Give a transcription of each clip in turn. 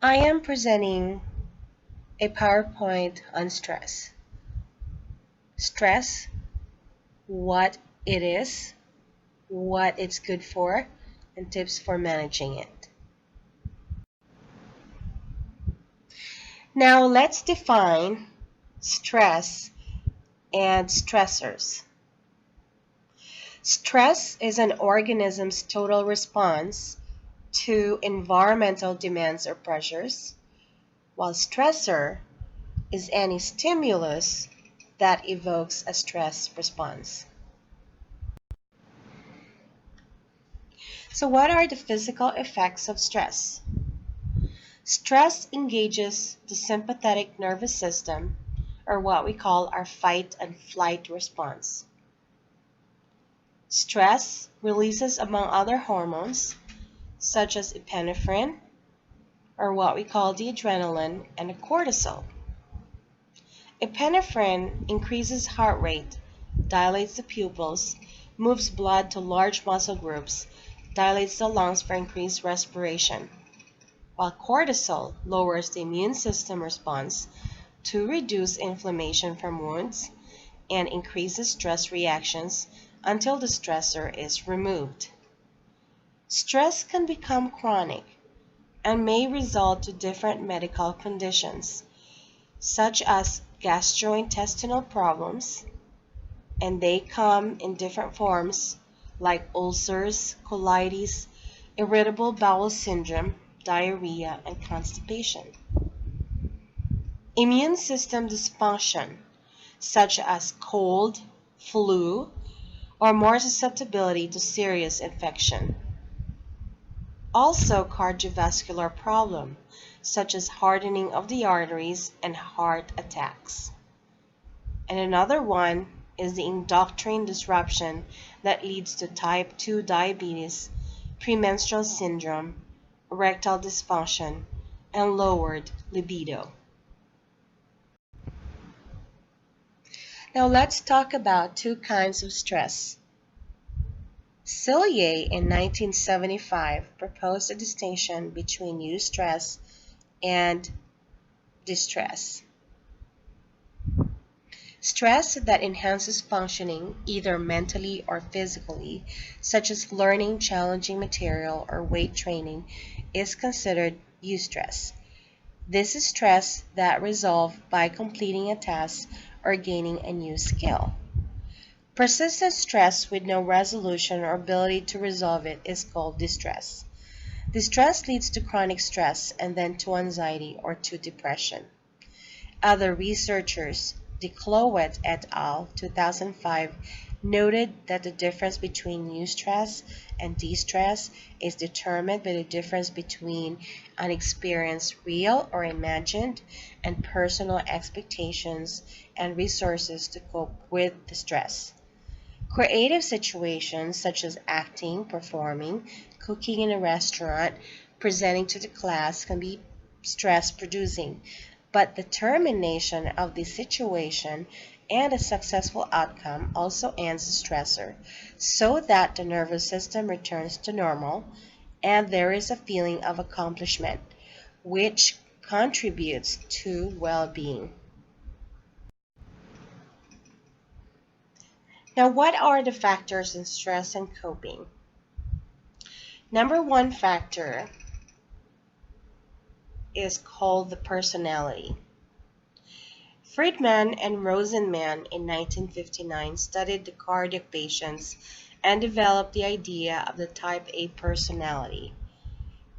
I am presenting a PowerPoint on stress. Stress, what it is, what it's good for, and tips for managing it. Now let's define stress and stressors. Stress is an organism's total response to environmental demands or pressures, while stressor is any stimulus that evokes a stress response. So what are the physical effects of stress? Stress engages the sympathetic nervous system, or what we call our fight and flight response. Stress releases, among other hormones, such as epinephrine, or what we call the adrenaline, and the cortisol. Epinephrine increases heart rate, dilates the pupils, moves blood to large muscle groups, dilates the lungs for increased respiration, while cortisol lowers the immune system response to reduce inflammation from wounds and increases stress reactions until the stressor is removed. Stress can become chronic and may result to different medical conditions, such as gastrointestinal problems, and they come in different forms like ulcers, colitis, irritable bowel syndrome, diarrhea, and constipation. Immune system dysfunction, such as cold, flu, or more susceptibility to serious infection. Also cardiovascular problem, such as hardening of the arteries and heart attacks. And another one is the endocrine disruption that leads to type 2 diabetes, premenstrual syndrome, erectile dysfunction, and lowered libido. Now let's talk about two kinds of stress. Cillier in 1975 proposed a distinction between eustress and distress. Stress that enhances functioning either mentally or physically, such as learning challenging material or weight training, is considered eustress. This is stress that resolves by completing a task or gaining a new skill. Persistent stress with no resolution or ability to resolve it is called distress. Distress leads to chronic stress and then to anxiety or to depression. Other researchers, DeClowett et al. 2005, noted that the difference between eustress and distress is determined by the difference between an experience, real or imagined, and personal expectations and resources to cope with the stress. Creative situations such as acting, performing, cooking in a restaurant, presenting to the class can be stress-producing, but the termination of the situation and a successful outcome also ends the stressor, so that the nervous system returns to normal and there is a feeling of accomplishment, which contributes to well-being. Now, what are the factors in stress and coping? Number one factor is called the personality. Friedman and Rosenman in 1959 studied the cardiac patients and developed the idea of the type A personality.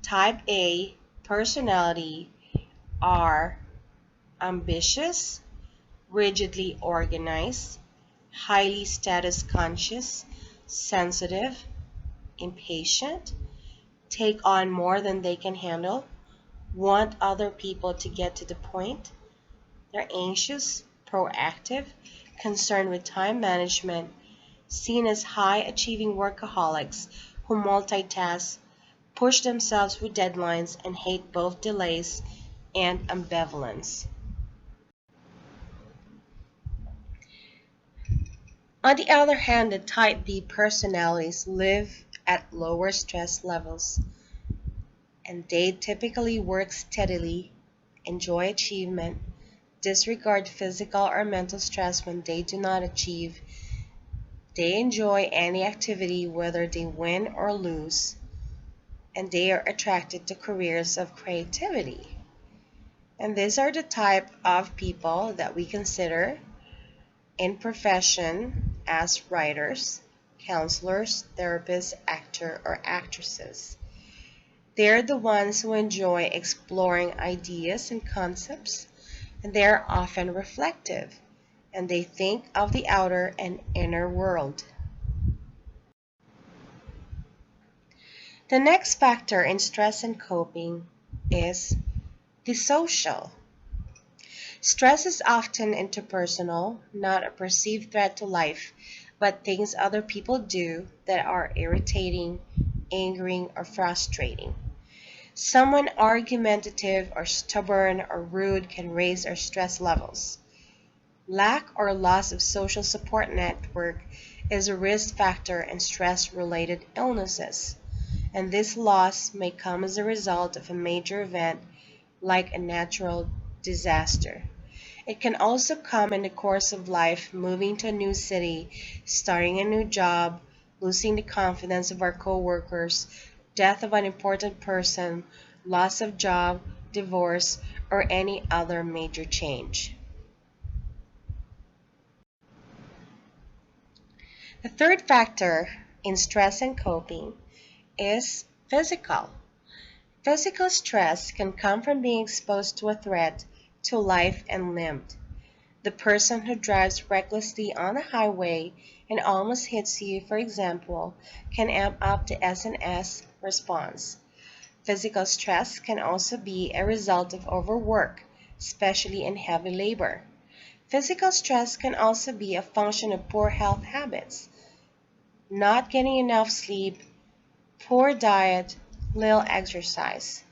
Type A personality are ambitious, rigidly organized, highly status conscious, sensitive, impatient, take on more than they can handle, want other people to get to the point. They're anxious, proactive, concerned with time management, seen as high-achieving workaholics who multitask, push themselves with deadlines, and hate both delays and ambivalence. On the other hand, the type B personalities live at lower stress levels. and they typically work steadily, enjoy achievement, disregard physical or mental stress when they do not achieve. They enjoy any activity whether they win or lose, and they are attracted to careers of creativity. And these are the type of people that we consider in profession as writers, counselors, therapists, actor, or actresses. They're the ones who enjoy exploring ideas and concepts, and they're often reflective, and they think of the outer and inner world. The next factor in stress and coping is the social. Stress is often interpersonal, not a perceived threat to life, but things other people do that are irritating, angering, or frustrating. Someone argumentative or stubborn or rude can raise our stress levels. Lack or loss of social support network is a risk factor in stress-related illnesses, and this loss may come as a result of a major event like a natural disaster. It can also come in the course of life, moving to a new city, starting a new job, losing the confidence of our coworkers, death of an important person, loss of job, divorce, or any other major change. The third factor in stress and coping is physical. Physical stress can come from being exposed to a threat to life and limb. The person who drives recklessly on a highway and almost hits you, for example, can amp up the SNS response. Physical stress can also be a result of overwork, especially in heavy labor. Physical stress can also be a function of poor health habits, not getting enough sleep, poor diet, little exercise.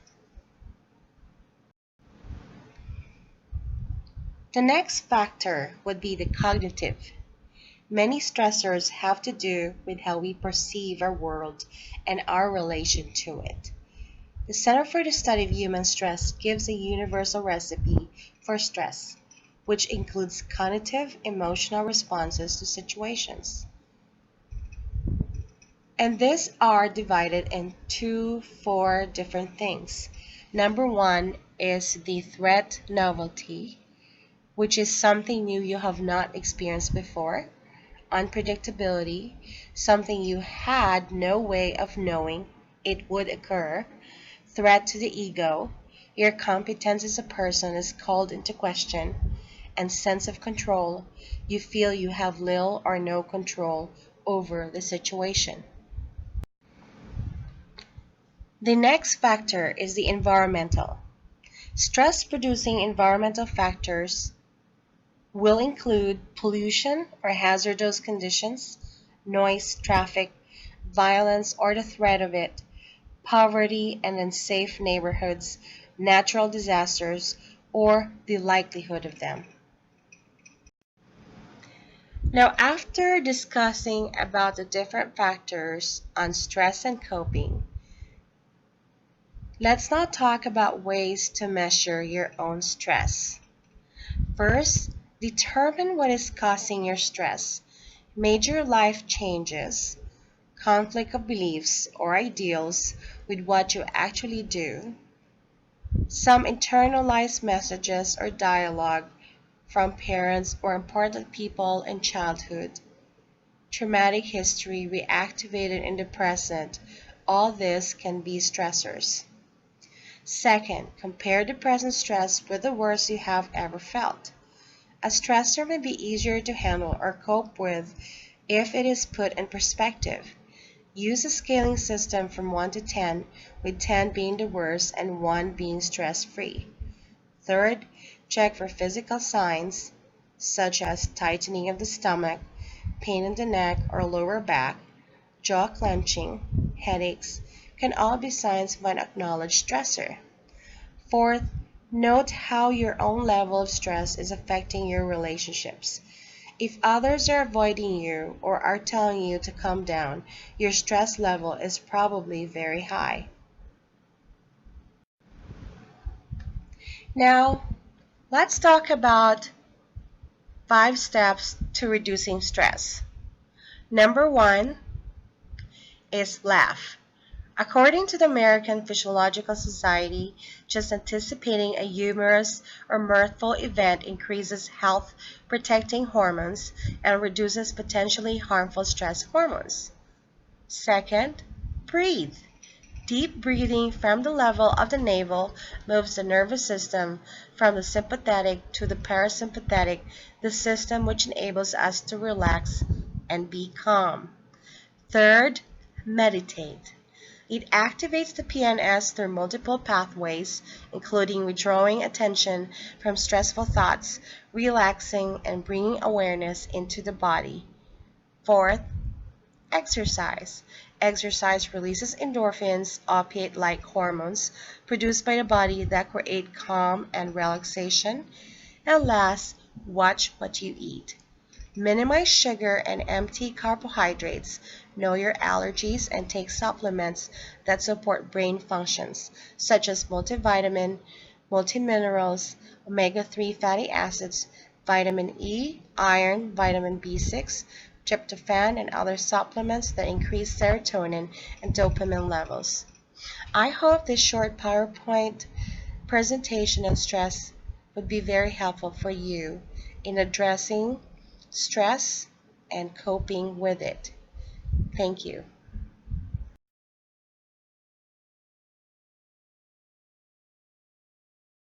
The next factor would be the cognitive. Many stressors have to do with how we perceive our world and our relation to it. The Center for the Study of Human Stress gives a universal recipe for stress, which includes cognitive emotional responses to situations. And these are divided into four different things. Number one is the threat novelty, which is something new you have not experienced before. Unpredictability, something you had no way of knowing it would occur. Threat to the ego, your competence as a person is called into question. And sense of control, you feel you have little or no control over the situation. The next factor is the environmental. Stress-producing environmental factors will include pollution or hazardous conditions, noise, traffic, violence or the threat of it, poverty and unsafe neighborhoods, natural disasters, or the likelihood of them. Now, after discussing about the different factors on stress and coping, let's now talk about ways to measure your own stress. First, determine what is causing your stress. Major life changes, conflict of beliefs or ideals with what you actually do, some internalized messages or dialogue from parents or important people in childhood, traumatic history reactivated in the present, all this can be stressors. Second, compare the present stress with the worst you have ever felt. A stressor may be easier to handle or cope with if it is put in perspective. Use a scaling system from 1 to 10, with 10 being the worst and 1 being stress-free. Third, check for physical signs such as tightening of the stomach, pain in the neck or lower back, jaw clenching, headaches, can all be signs of an acknowledged stressor. Fourth, note how your own level of stress is affecting your relationships. If others are avoiding you or are telling you to calm down, your stress level is probably very high. Now, let's talk about 5 steps to reducing stress. Number 1 is laugh. According to the American Physiological Society, just anticipating a humorous or mirthful event increases health-protecting hormones and reduces potentially harmful stress hormones. Second, breathe. Deep breathing from the level of the navel moves the nervous system from the sympathetic to the parasympathetic, the system which enables us to relax and be calm. Third, meditate. It activates the PNS through multiple pathways, including withdrawing attention from stressful thoughts, relaxing, and bringing awareness into the body. Fourth, exercise. Exercise releases endorphins, opiate-like hormones produced by the body that create calm and relaxation. And last, watch what you eat. Minimize sugar and empty carbohydrates, know your allergies, and take supplements that support brain functions, such as multivitamin, multiminerals, omega-3 fatty acids, vitamin E, iron, vitamin B6, tryptophan, and other supplements that increase serotonin and dopamine levels. I hope this short PowerPoint presentation on stress would be very helpful for you in addressing stress and coping with it. Thank you.